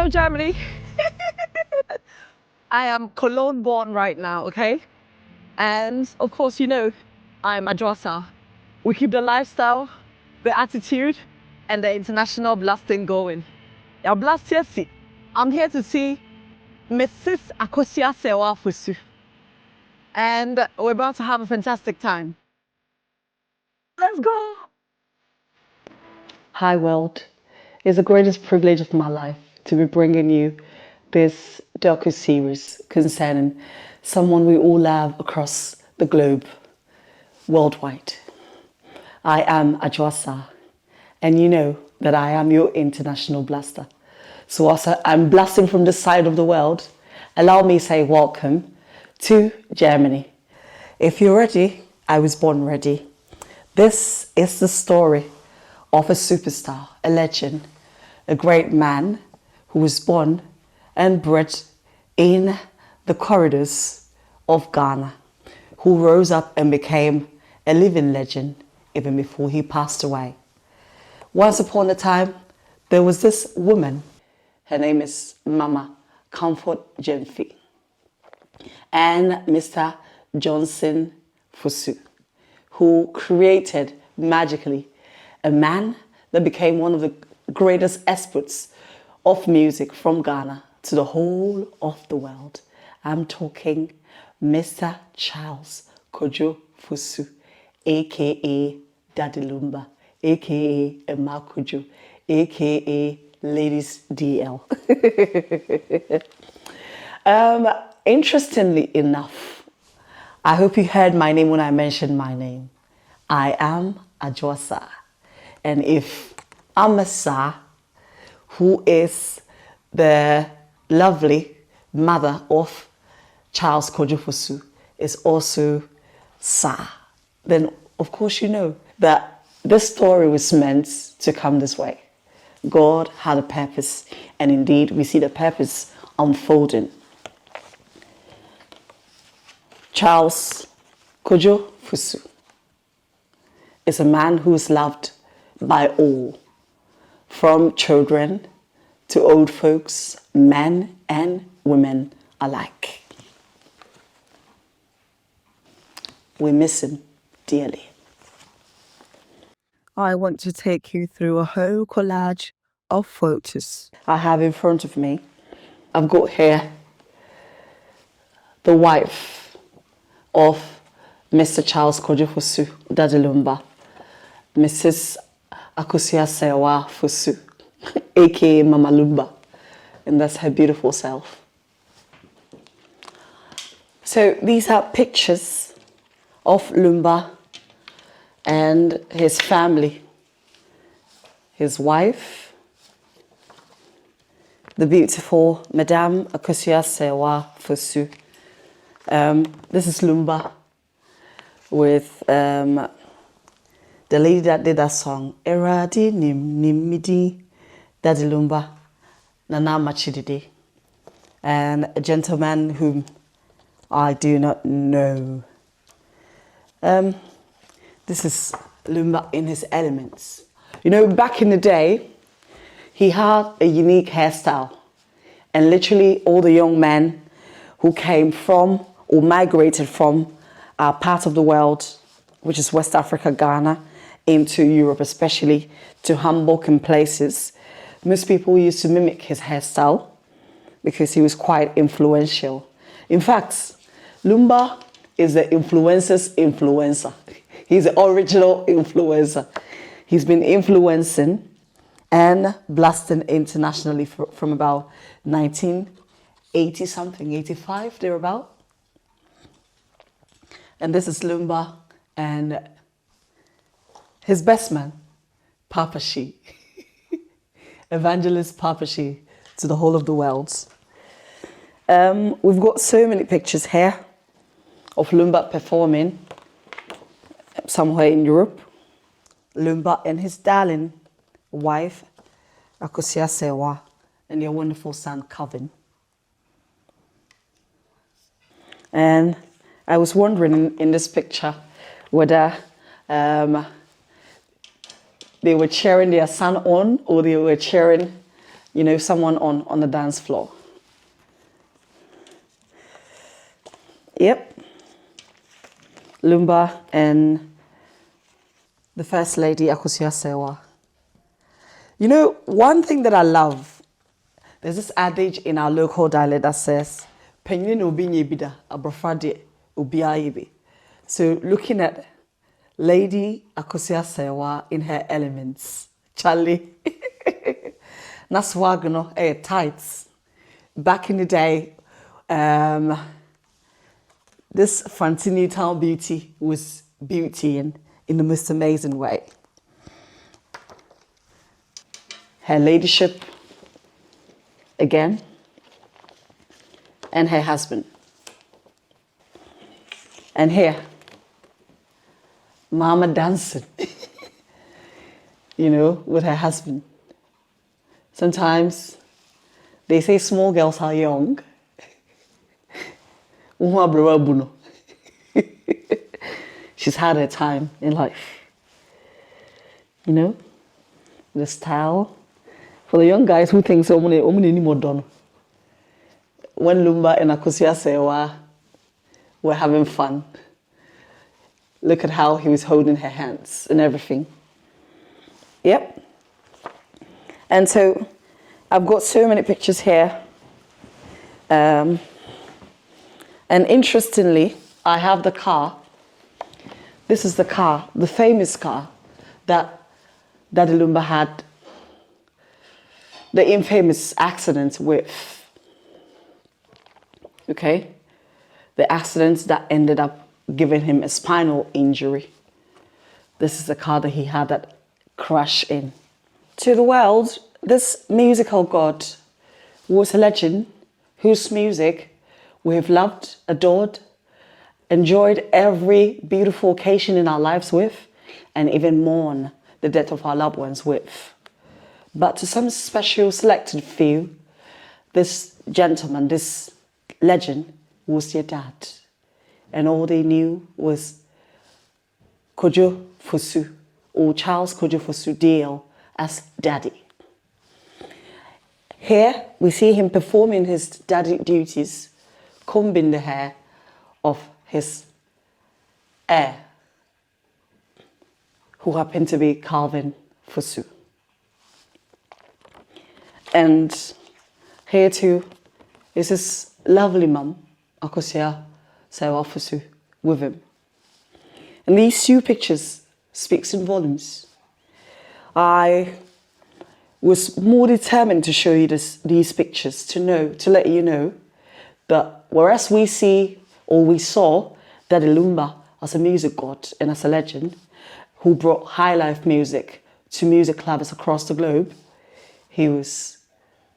Germany. I am Cologne born right now, okay? And of course, you know, I'm Adjosa. We keep the lifestyle, the attitude, and the international blasting going. Yeah, blast yes. I'm here to see Mrs. Akosua Serwaa Fosuh. And we're about to have a fantastic time. Let's go! Hi world. It's the greatest privilege of my life to be bringing you this docu-series concerning someone we all love across the globe, worldwide. I am Adjosa, and you know that I am your international blaster. So also I'm blasting from this side of the world. Allow me to say welcome to Germany. If you're ready, I was born ready. This is the story of a superstar, a legend, a great man who was born and bred in the corridors of Ghana, who rose up and became a living legend even before he passed away. Once upon a time, there was this woman. Her name is Mama Comfort Jenfi and Mr. Johnson Fosuh, who created magically a man that became one of the greatest experts of music from Ghana to the whole of the world. I'm talking Mr. Charles Kojo Fosuh, aka Daddy Lumba, aka Emma Kojo, aka Ladies DL. Interestingly enough, I hope you heard my name when I mentioned my name. I am Adjosa. And if Amasa, who is the lovely mother of Charles Kojo Fosuh, is also Sa, then of course you know that this story was meant to come this way. God had a purpose, and indeed we see the purpose unfolding. Charles Kojo Fosuh is a man who is loved by all, from children to old folks, men and women alike. We miss him dearly. I want to take you through a whole collage of photos I have in front of me. I've got here the wife of Mr. Charles Kojo Fosuh, Daddy Lumba, Mrs. Akosua Serwaa Fosuh, aka Mama Lumba, and that's her beautiful self. So these are pictures of Lumba and his family, his wife, the beautiful Madame Akosua Serwaa Fosuh. This is Lumba with the lady that did that song, Eradi Nim Nimidi, Daddy Lumba, Nana Machididi, and a gentleman whom I do not know. This is Lumba in his elements. You know, back in the day, he had a unique hairstyle, and literally all the young men who came from or migrated from our part of the world, which is West Africa, Ghana, into Europe, especially to Hamburg and places, most people used to mimic his hairstyle because he was quite influential. In fact, Lumba is the influencer's influencer. He's the original influencer. He's been influencing and blasting internationally from about 1980 something, 85, thereabout. And this is Lumba and his best man, Papa Shi, Evangelist Papa Shi to the whole of the world. We've got so many pictures here of Lumba performing somewhere in Europe. Lumba and his darling wife, Akosua Serwaa, and their wonderful son, Calvin. And I was wondering in this picture whether they were cheering their son on or they were cheering you know, someone on the dance floor. Yep. Lumba and the First Lady, Akosua Serwaa. You know, one thing that I love, there's this adage in our local dialect that says, "Penyin obi nye bida, abrofade obi ayebi." So looking at Lady Akosua Serwaa in her elements, Charlie, na swag no, tights. Back in the day, this fancy new town beauty was beauty in the most amazing way. Her ladyship, again, and her husband. And here, Mama dancing, you know, with her husband. Sometimes they say small girls are young. She's had her time in life. You know, the style. For the young guys who think so, when Lumba and Akosua Serwaa were having fun, look at how he was holding her hands and everything. Yep. And so I've got so many pictures here. And interestingly, I have the car. This is the car, the famous car that Daddy Lumba had the infamous accident with. Okay? The accident that ended up giving him a spinal injury. This is the car that he had that crashed in. To the world, this musical god was a legend whose music we have loved, adored, enjoyed every beautiful occasion in our lives with, and even mourn the death of our loved ones with. But to some special selected few, this gentleman, this legend, was their dad. And all they knew was Akosua Fosuh, or Charles Akosua Fosuh DL, as Daddy. Here we see him performing his daddy duties, combing the hair of his heir, who happened to be Calvin Fosuh. And here too is his lovely mum, Akosua Serwaa Fosuh, with him. And these two pictures speaks in volumes. I was more determined to show you these pictures to let you know that whereas we see or we saw Daddy Lumba as a music god and as a legend who brought high life music to music lovers across the globe, he was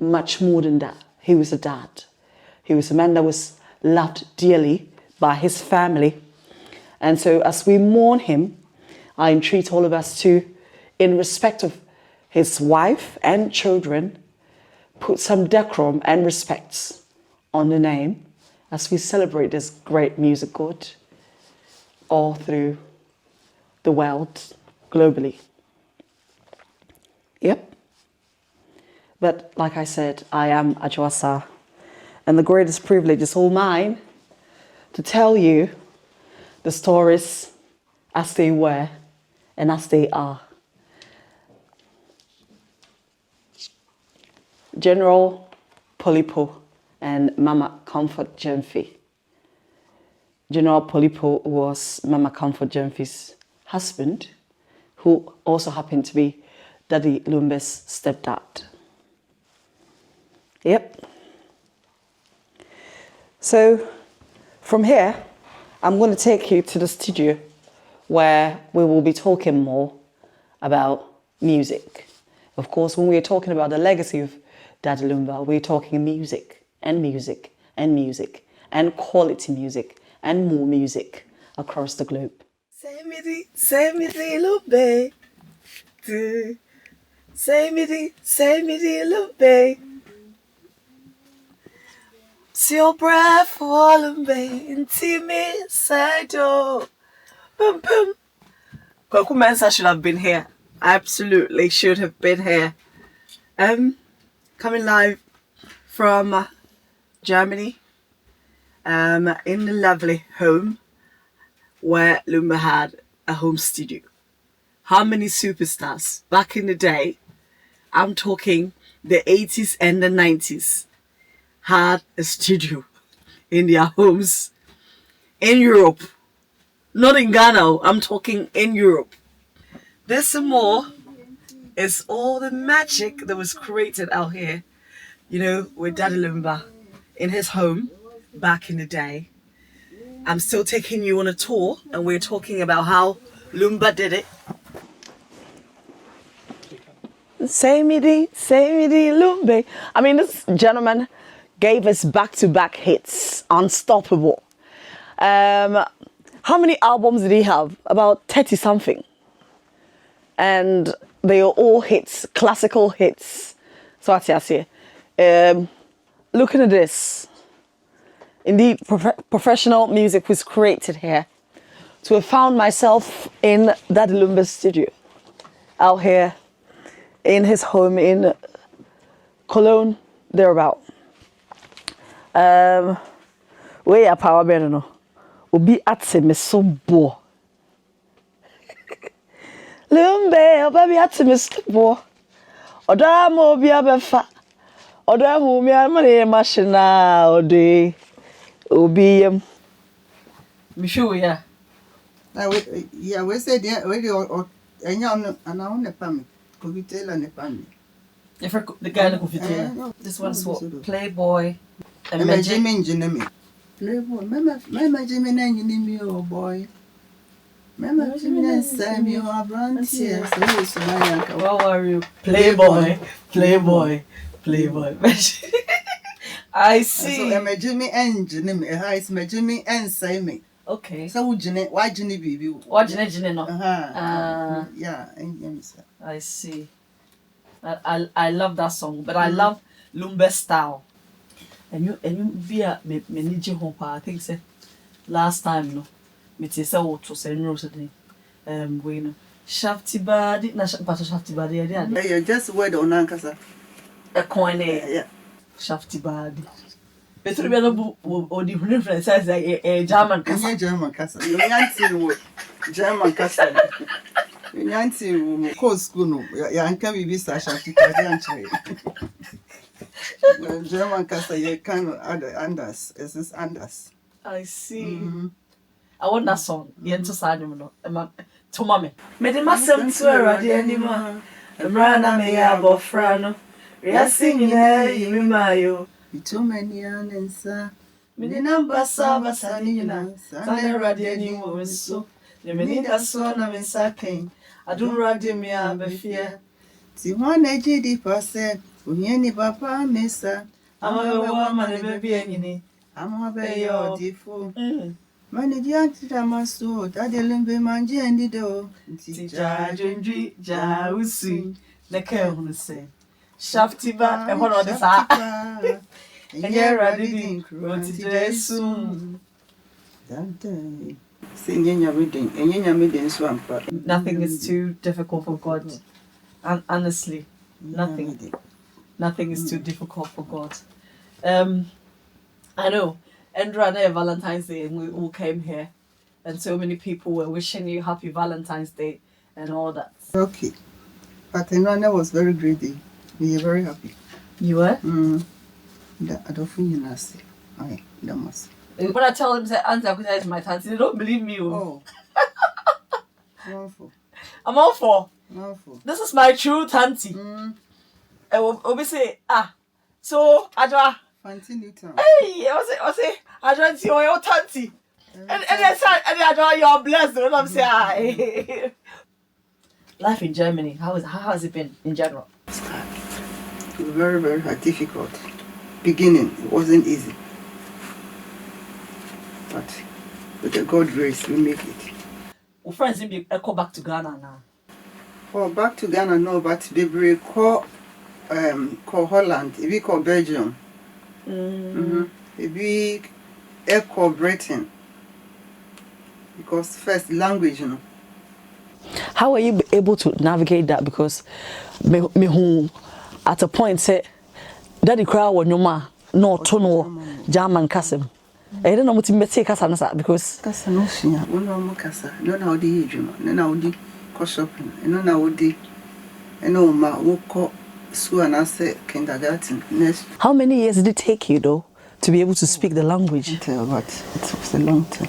much more than that. He was a dad. He was a man that was loved dearly by his family. And so as we mourn him, I entreat all of us to, in respect of his wife and children, put some decorum and respect on the name as we celebrate this great music god all through the world, globally. Yep. But like I said, I am Ajwasa, and the greatest privilege is all mine to tell you the stories as they were and as they are. General Polipo and Mama Comfort Jemfi. General Polipo was Mama Comfort Jemfi's husband, who also happened to be Daddy Lumba's stepdad. Yep. So from here, I'm going to take you to the studio where we will be talking more about music. Of course, when we're talking about the legacy of Daddy Lumba, we're talking music and music and music and quality music and more music across the globe. Say me the Lumba. Say me the Lumba. See your breath falling into me side door. Boom boom. Kwaku Mensah should have been here. Absolutely should have been here. coming live from Germany, in the lovely home where Lumba had a home studio. How many superstars back in the day, I'm talking the 80s and the 90s, had a studio in their homes in Europe? Not in Ghana, I'm talking in Europe. This and more is all the magic that was created out here, you know, with Daddy Lumba in his home back in the day. I'm still taking you on a tour, and we're talking about how Lumba did it. Say me di, Lumbe. I mean, this gentleman gave us back-to-back hits, unstoppable. How many albums did he have? About 30 something. And they are all hits, classical hits. So I say, looking at this, indeed, professional music was created here. So I found myself in Daddy Lumba's studio, out here in his home in Cologne, thereabout. Where are power band no? Obi atse me so bo. Lumbe, obi atse me so bo. Oda mo obi abefa. Oda mo mi amane machina ode. Obi Me sure, yeah. Yeah, we said yeah, we do enya ana on ne pam. Ko vitela ne pam. If the guy look with this one's what? Playboy. Imagine me. Playboy. Mama Jimmy na nyini mi oh boy. Mama Jimmy na say me oh brand here. So my What were you? Playboy. I see. So imagine me engine me. It's imagine me and say me. Okay. So why Jimmy baby? What Jine no? Yeah, and I see. I love that song, but I love Lumba's style. And you be a me nije home pa. I think say last time no, me te say what to say no today. We no shafty body na shafty body yeah. Yeah, just word on ankasa. A coin Yeah. Shafty body. Better be no or the reference as a German kasa. German kasa. You yanti German kasa. You yanti ko school no. Ya anka bibi sa shafty body anche. German kasa you can add Anders. Is this Anders? I see. I want that song. Yento sadum no. To mommy. Me de masem to erade anima. Emrana me ya bofra no. We singing you mayo. Too many answer. Me de number saba sanina. Sana erade animo so. Le me need a son na me sakin. I don't rade me abefia. Si one ejidi pase. Unyeni papa mesa. Ama we woman baby enyini. Ama be your diffu. Manage anti maso. Daddy Lumba manje ndido. Tija junji ja usi. Neke hunu say. Shafty ba e hono de sa. Enye radi din kro tija soon. Dante. Singing reading. Enye reading so ampa. Nothing is too difficult for God. And honestly, nothing is too difficult for God. I know. Endra Valentine's Day, and we all came here, and so many people were wishing you happy Valentine's Day and all that. Okay. But Enra was very greedy. We are very happy. You were? I don't feel nasty. That must. When I tell them that Auntie Akosua is my auntie, they don't believe me. Oh. Wonderful. I'm all for. Wonderful. This is my true auntie. Obi say, so Adwa. Fancy Newton. Hey, I say, Adwa, see your auntie. And then Adwa, you're blessed. You know what I'm saying? Life in Germany, how has it been in general? Very, very hard, difficult. Beginning, it wasn't easy. But with the God grace, we make it. Well, friends, maybe go back to Ghana now. Oh, back to Ghana, no, but they will call Holland, if we call Belgium, if we call Britain, because first language, you know. How are you able to navigate that? Because me who at a point say Daddy cry when your ma no tono German kasem. I don't know what to take us answer because Kasa no shia. Wono mo kasa. No na odi edwuma. No na odi ko shopping. No na odi eno ma wo ko school and ase kindergarten. Next. how many years did it take you though to be able to speak the language? But it was a long time.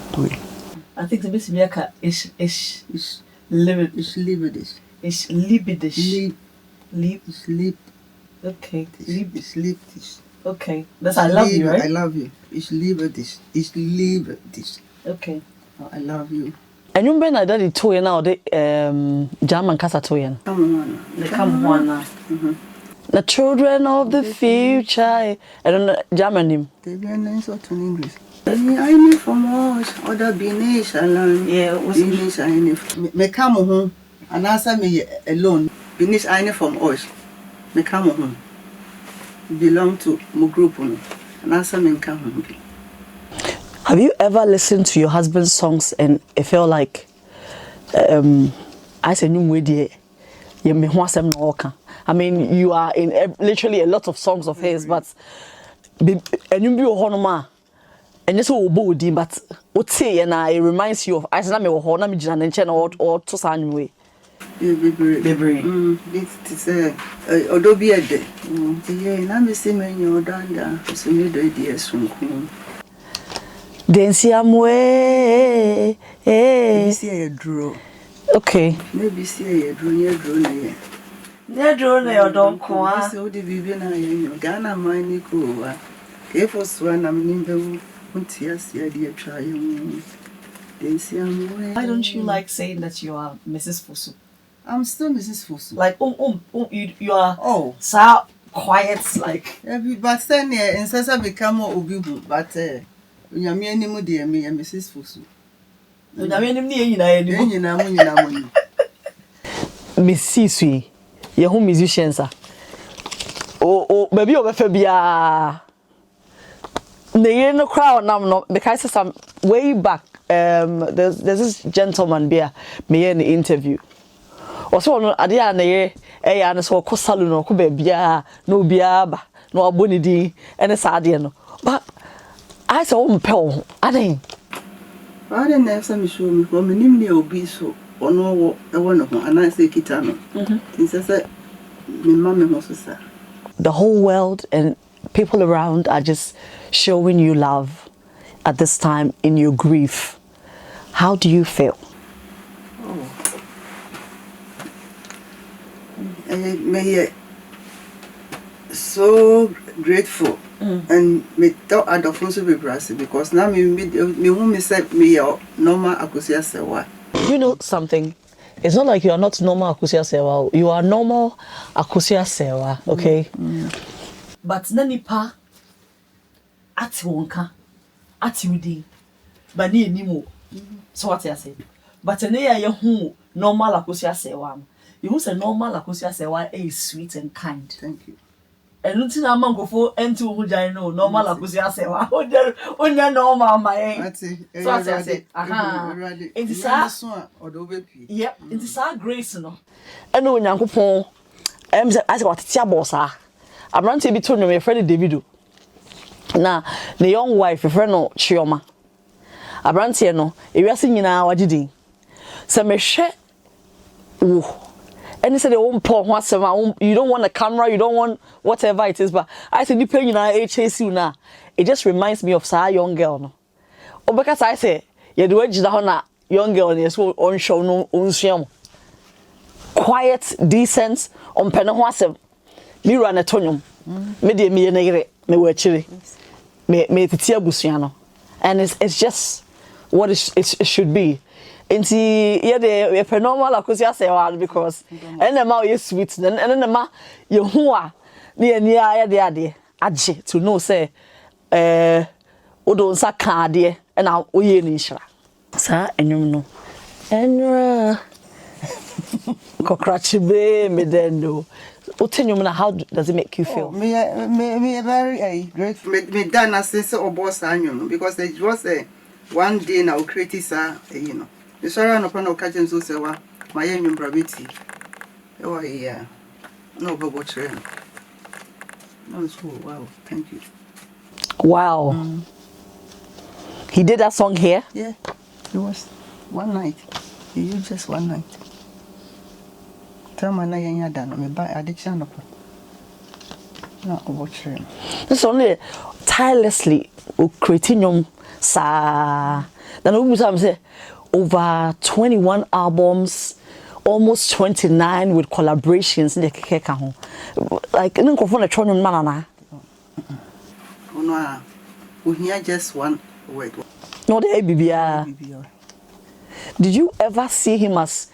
I think the best America is libidish. It's libidish. It's libidish. It's lip. Okay. It's libidish. Okay. That's I love you, right? I love you. It's libidish. It's libidish. Okay. Oh, I love you. And you been Daddy toy now the German kasa toy. Come on. The come one now. The children of the future. I don't know German name. They be nice or to English. I need from us. Other Binish alone. Yeah, what's Binish I need. Me come home and answer me alone. Binish I need from us. Me come home. Belong to my group and answer me come home. Have you ever listened to your husband's songs and it felt like I said new way I mean you are in literally a lot of songs of his but and you be honoma and just body but and it reminds you of I said me hona me jina nche na or to san way Bebre. This is Odobi Ede. Yeah, na me say me nyo danda. So me do idea sunku. Dance amwe This year draw. okay Maybe see a draw near draw near. Near drone or don't I saw the bibi na yenyo. Ghana mine ko. If was one am nimbe untias ya dia try. Dance amwe. Why don't you like saying that you are Mrs. Fosuh? I'm still Mrs. Fosuh. Like you are Oh. quiet like But then in Sasa become obibu but unyame animu de me Mrs. Fosuh. na me nim ne nyina ya ni Nyina mo. Messi sui ye home musicians baby obefa bia na ye no crowd nam no because some way back there's this gentleman bia me in the interview also no ade ya na ye na so ko salon no ko ba bia na obia ba na oboni din ene sa ade no but I saw mpel ade I didn't have some show me for me nimni obi so ono one of and I say kitano. Since I said my mama was so. the whole world and people around are just showing you love at this time in your grief. How do you feel? Me so grateful and me thought I'd also be brassy because now me who me said me normal Akosua Serwaa. You know something? It's not like you are not normal Akosua Serwaa. You are normal Akosua Serwaa, okay? but na nipa ati wonka ati wudi ba ni enimo so what I say but na ya hu normal Akosua Serwaa you who say normal Akosua Serwaa is sweet and kind. Thank you. And until I'm going to enter who I know normal Akosua Serwaa. Onya normal my. So I say, aha. It is a yep. It is a grace no. And no Nyankopon I say what tia bossa. I'm running to be told my friend Davido. Na the young wife friend no Chioma. Abrantie no e wiase nyina wagidi. Se me hwe wo and they said they won't pour you don't want a camera, you don't want whatever it is, but I said, you pay HAC now. It just reminds me of a young girl. No? Oh, because I say, you do it, young girl, yes, on show no on quiet, decent, on penahwasem. Me run a tonium. Me de me negre, me we chili. Me titia busiano. And it's just what it should be. Inti ye the normal Akosua Serwaa because and ma you sweet and ma you hu a near de ade age to know say odo nsa ka ade and na oye ni hira sa enwum no enra kokrachibe me dendo utenyum na how does it make you feel? Me very grateful. Me done as say oboss anyum because it was one day now criticize you know. The sorrow no pan occasion so say wa my nyum brabiti. Oh yeah. No bobo train. Oh, wow, thank you. Wow. He did that song here? Yeah, it was one night. He used just one night. Tell my na done. Me buy addiction up. No, watch him. This only tirelessly creating sa. Then we say over 21 albums, almost 29 with collaborations. Like no confond the man. No, we hear just one word. No, the ABBR. Did you ever see him as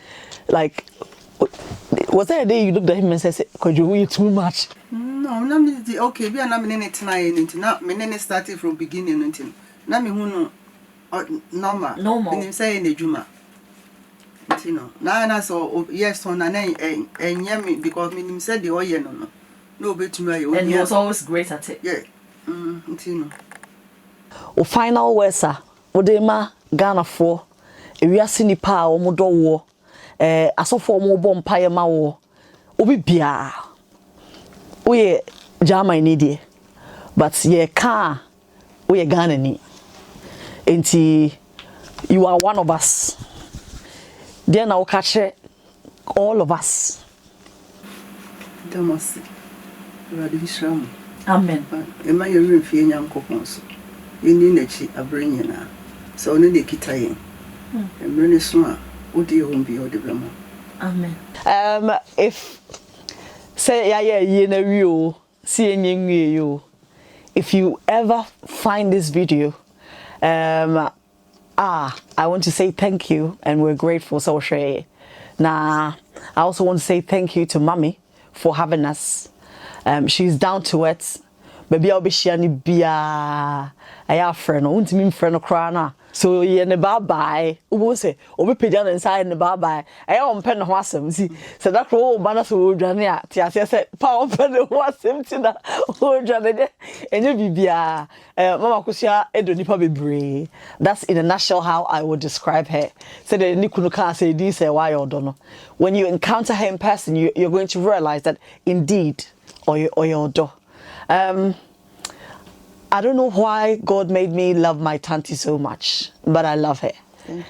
like? Was there a day you looked at him and said, "Could you eat too much?" No, okay. We are not in it tonight. Now, me started from beginning. Now me who normal. Me say in the Juma. You know. Now so yes on and me because me said the oil no bet me. And he was always great at it. Yeah. You know. O final words sir. Odema Ghana for. We are seeing pa omodo wo. Asofo mo bo mpaye ma wo. Obi bia. We Germany die. But ye ka we Ghana ni. Enti you are one of us. Then I'll catch all of us. Damasi. Radishram. Amen. Am I a real young coupons? In the nechi a brain na. So only the kitayin. And really soon, would you won't be all the drama? Amen. If say you know seeing you, if you ever find this video, I want to say thank you and we're grateful. So share. Nah, I also want to say thank you to Mommy for having us. She's down to earth. Baby, I'll be sharing bia. I have friend. I want to mean friend crana. So you ne bye bye. Ubo say, obi pejana inside ne bye bye. I am pen ho asem si. So that roll bana so odwane a. Ti ase say pa pen ho asem ti na odwane de. Enye bibia. Mama Akosua edo nipa bebre. That's in a nutshell how I would describe her. So the ni kunu ka say di say why odo. When you encounter her in person, you're going to realize that indeed oyodo. I don't know why God made me love my tanti so much, but I love her.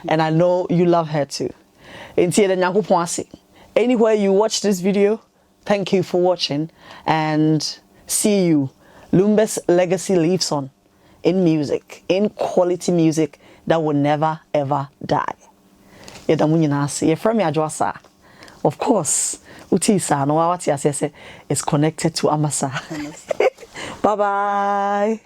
And I know you love her too. Anywhere you watch this video, thank you for watching and see you. Lumba's legacy lives on in music, in quality music that will never ever die. Of course, Utisa no it's connected to Amasa. Bye bye.